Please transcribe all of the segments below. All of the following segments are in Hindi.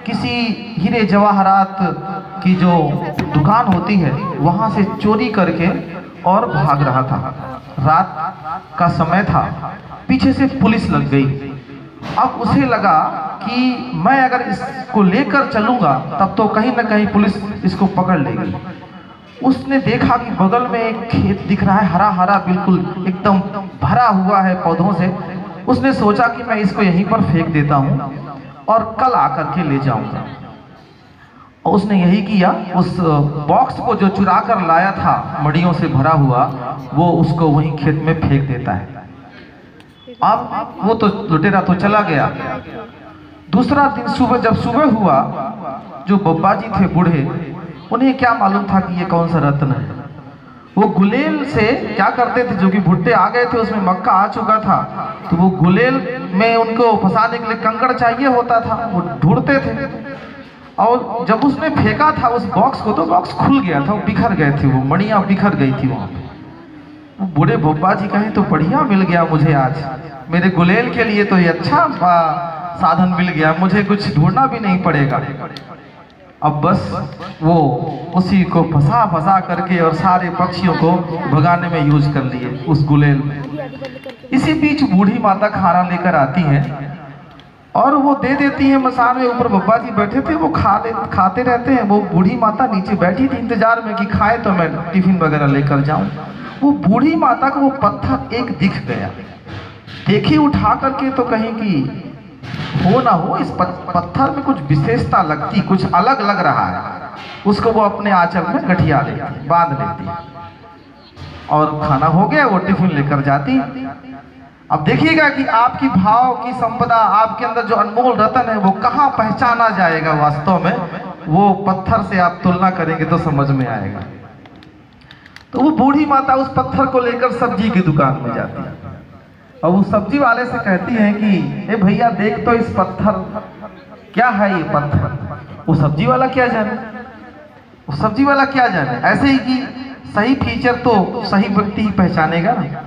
किसी हीरे जवाहरात की जो दुकान होती है वहां से चोरी करके और भाग रहा था। रात का समय था, पीछे से पुलिस लग गई। अब उसे लगा कि मैं अगर इसको लेकर चलूंगा तब तो कहीं ना कहीं पुलिस इसको पकड़ लेगी। उसने देखा कि बगल में एक खेत दिख रहा है, हरा हरा बिल्कुल एकदम भरा हुआ है पौधों से। उसने सोचा कि मैं इसको यहीं पर फेंक देता हूँ और कल आकर के ले जाऊंगा। और उसने यही किया। उस बॉक्स को जो चुरा कर लाया था मड़ियों से भरा हुआ, वो उसको वहीं खेत में फेंक देता है। अब वो तो लुटेरा तो चला गया। दूसरा दिन सुबह, जब सुबह हुआ, जो बब्बा जी थे बूढ़े, उन्हें क्या मालूम था कि ये कौन सा रत्न है। वो गुलेल से क्या करते थे, जो कि भुट्टे आ गए थे उसमें मक्का आ चुका था, तो वो गुलेल में उनको फंसाने के लिए कंकड़ चाहिए होता था, वो ढूंढते थे। और जब उसने फेंका था उस बॉक्स को, तो बॉक्स खुल गया था, वो बिखर गए थे, वो मणियां बिखर गई थी वहां पे। वो बूढ़े बब्बा जी कहें तो बढ़िया मिल गया मुझे आज, मेरे गुलेल के लिए तो ये अच्छा साधन मिल गया, मुझे कुछ ढूंढना भी नहीं पड़ेगा। अब बस वो उसी को फंसा फंसा करके और सारे पक्षियों को भगाने में यूज कर लिए उस गुलेल में। इसी बीच बूढ़ी माता खाना लेकर आती है और वो दे देती है मसान में। ऊपर बब्बा जी बैठे थे, वो खाते रहते हैं। वो बूढ़ी माता नीचे बैठी थी इंतजार में कि खाए तो मैं टिफिन वगैरह लेकर जाऊं। वो बूढ़ी माता को वो पत्थर एक दिख गया, देखी उठा करके तो कहीं कि हो ना हो इस पत्थर में कुछ विशेषता लगती, कुछ अलग लग रहा है। उसको वो अपने आंचल में गठिया लेती, बांध लेती और खाना हो गया, वो टिफिन लेकर जाती। अब देखिएगा कि आपकी भाव की संपदा, आपके अंदर जो अनमोल रतन है, वो कहाँ पहचाना जाएगा वास्तव में, वो पत्थर से आप तुलना करेंगे तो समझ में आएगा। तो वो बूढ़ी माता उस पत्थर को लेकर सब्जी की दुकान में जाती है और वो सब्जी वाले से कहती हैं कि ए भैया देख तो इस पत्थर, क्या है ये पत्थर। वो सब्जी वाला क्या जाने, वो सब्जी वाला क्या जाने, ऐसे ही कि सही फीचर तो सही व्यक्ति ही पहचानेगा ना।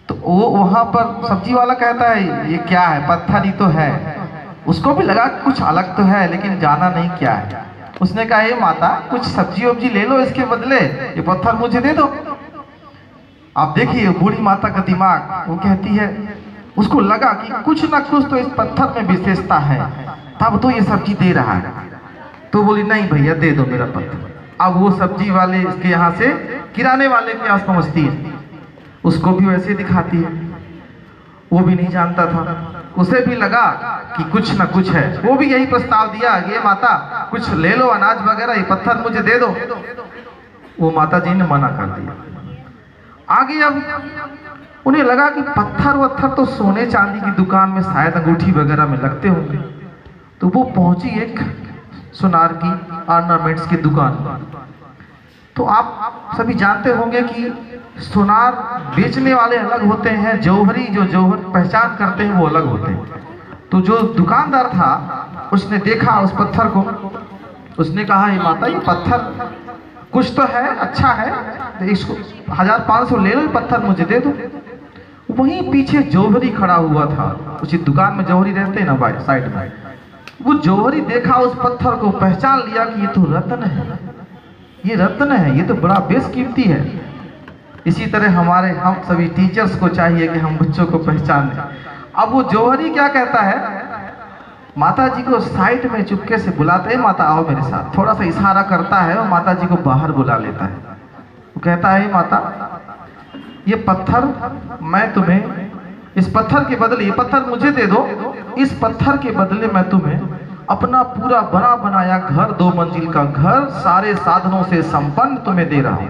तो वो वहां पर सब्जी वाला कहता है ये क्या है, पत्थर ही तो है। उसको भी लगा कुछ अलग तो है, लेकिन जाना नहीं क्या है। उसने कहा हे माता, कुछ सब्जी वब्जी ले लो, इसके बदले ये पत्थर मुझे दे दो। आप देखिए बूढ़ी माता का दिमाग, वो कहती है, उसको लगा कि कुछ ना कुछ तो इस पत्थर में विशेषता है, तब तो ये सब्जी दे रहा है। तो बोली नहीं भैया दे दो मेरा पत्थर। अब वो सब्जी वाले इसके यहाँ से किराने वाले के पास पहुँचती है, उसको भी वैसे दिखाती है। वो भी नहीं जानता था, उसे भी लगा कि कुछ ना कुछ है। वो भी यही प्रस्ताव दिया, ये माता कुछ ले लो अनाज वगैरह, ये पत्थर मुझे दे दो। वो माता जी ने मना कर दिया। आगे अब उन्हें लगा कि पत्थर वत्थर तो सोने चांदी की दुकान में शायद अंगूठी वगैरह में लगते होंगे। तो वो पहुंची एक सुनार की ऑर्नामेंट्स की दुकान। तो आप सभी जानते होंगे कि सुनार बेचने वाले अलग होते हैं, जौहरी जो जौहर पहचान करते हैं वो अलग होते हैं। तो जो दुकानदार था उसने देखा उस पत्थर को, उसने कहा ये माता ये पत्थर कुछ तो है, अच्छा है, तो इसको 1500 ले लो, पत्थर मुझे दे दो। वहीं पीछे जौहरी खड़ा हुआ था, उसी दुकान में जौहरी रहते हैं ना भाई साइड में। वो जौहरी देखा उस पत्थर को, पहचान लिया कि ये तो रत्न है, ये रत्न है, ये तो बड़ा बेशकीमती है। इसी तरह हम सभी टीचर्स को चाहिए कि हम बच्चों को पहचानें। अब वो जौहरी क्या कहता है, माता जी को साइड में चुपके से बुलाते हैं, माता आओ मेरे साथ, थोड़ा सा इशारा करता है और माता जी को बाहर बुला लेता है। वो कहता है माता ये पत्थर मैं तुम्हें, इस पत्थर के बदले, ये पत्थर मुझे दे दो, इस पत्थर के बदले मैं तुम्हें अपना पूरा बना बनाया घर, 2 मंजिल का घर, सारे साधनों से संपन्न तुम्हें दे रहा हूं।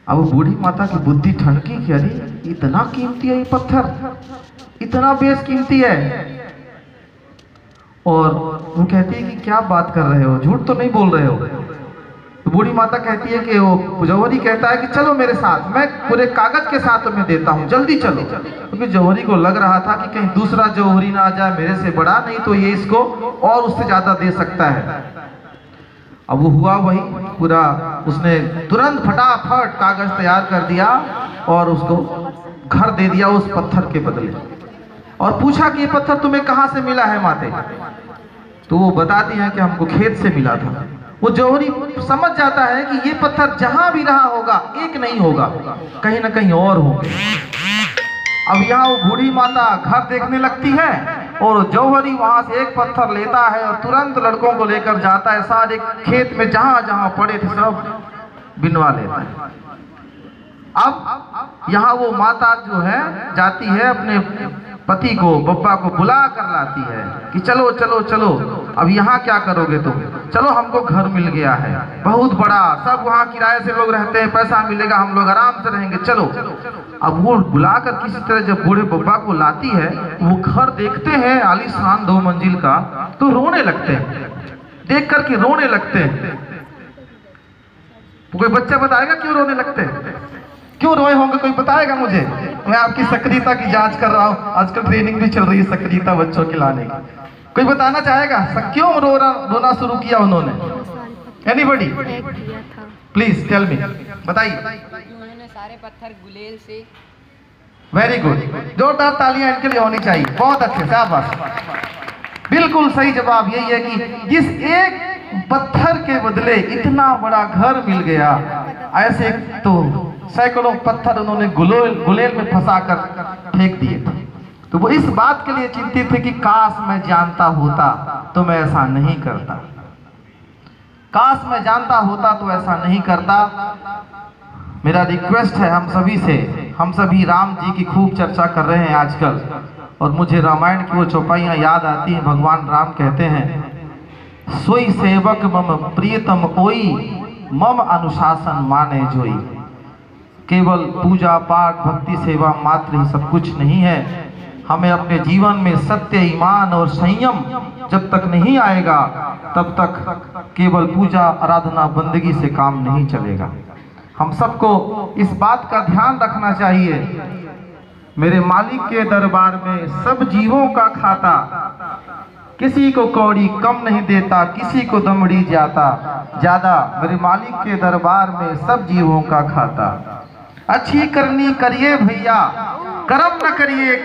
अब बूढ़ी माता की बुद्धि ठनकी कि अरे इतना कीमती है ये पत्थर, इतना बेशकीमती है। और वो कहती है कि क्या बात कर रहे हो, झूठ तो नहीं बोल रहे हो। तो बूढ़ी माता कहती है कि वो जौहरी कहता है कि चलो मेरे साथ, मैं पूरे कागज के साथ तुम्हें देता हूँ, जल्दी चलो। क्योंकि जौहरी को लग रहा था कि कहीं दूसरा जौहरी ना आ जाए मेरे से बड़ा, नहीं तो ये इसको और उससे ज्यादा दे सकता है। अब वो हुआ वही, पूरा उसने तुरंत फटाफट कागज तैयार कर दिया और उसको घर दे दिया उस पत्थर के बदले। और पूछा कि ये पत्थर तुम्हें कहाँ से मिला है माते। तो वो बताती हैं कि हमको खेत से मिला था। वो जौहरी समझ जाता है कि ये पत्थर जहां भी रहा होगा एक नहीं होगा, कहीं ना कहीं और होंगे। अब यहाँ वो बूढ़ी माता घर देखने लगती है और जौहरी वहां से एक पत्थर लेता है और तुरंत लड़कों को लेकर जाता है, सारे खेत में जहां जहां पड़े थे सब बिनवा लेता है। अब यहाँ वो माता जो है जाती है अपने पति को, बब्बा को बुला कर लाती है कि चलो चलो चलो, अब यहाँ क्या करोगे तुम, चलो हमको घर मिल गया है बहुत बड़ा, सब वहाँ किराए से लोग रहते हैं, पैसा मिलेगा, हम लोग आराम से रहेंगे, चलो। अब वो बुलाकर किसी तरह जब बूढ़े बब्बा को लाती है, वो घर देखते हैं आलीशान 2 मंजिल का, तो रोने लगते हैं, देख करके रोने लगते हैं। कोई बच्चा बताएगा क्यों रोने लगते हैं, क्यों रोए होंगे, कोई बताएगा मुझे? मैं आपकी सक्रियता की जांच कर रहा हूँ, आजकल ट्रेनिंग भी चल रही है सक्रियता बच्चों की लाने की। कोई बताना चाहेगा क्यों रोना शुरू किया उन्होंने? एनीबॉडी प्लीज टेल मी, बताइए। उन्होंने सारे पत्थर गुलेल से। वेरी गुड, जोरदार तालियां इनके लिए होनी चाहिए, बहुत अच्छे, शाबाश। बिल्कुल सही जवाब यही है कि जिस एक पत्थर के बदले इतना बड़ा घर मिल गया, ऐसे तो सैकड़ों पत्थर उन्होंने गुलेल में फंसा कर फेंक दिए थे। तो वो इस बात के लिए चिंतित थे कि काश मैं जानता होता तो मैं ऐसा नहीं करता, काश मैं जानता होता तो ऐसा नहीं करता। मेरा रिक्वेस्ट है हम सभी से, हम सभी राम जी की खूब चर्चा कर रहे हैं आजकल, और मुझे रामायण की वो चौपाइयाँ याद आती हैं। भगवान राम कहते हैं, सोई सेवक मम प्रियतम कोई, मम अनुशासन माने जोई। केवल पूजा पाठ भक्ति सेवा मात्र ही सब कुछ नहीं है, हमें अपने जीवन में सत्य ईमान और संयम जब तक नहीं आएगा तब तक केवल पूजा आराधना बंदगी से काम नहीं चलेगा। हम सबको इस बात का ध्यान रखना चाहिए, मेरे मालिक के दरबार में सब जीवों का खाता, किसी को कौड़ी कम नहीं देता, किसी को दमड़ी ज्यादा, मेरे मालिक के दरबार में सब जीवों का खाता। अच्छी करनी करिए भैया, कर्म न करिए।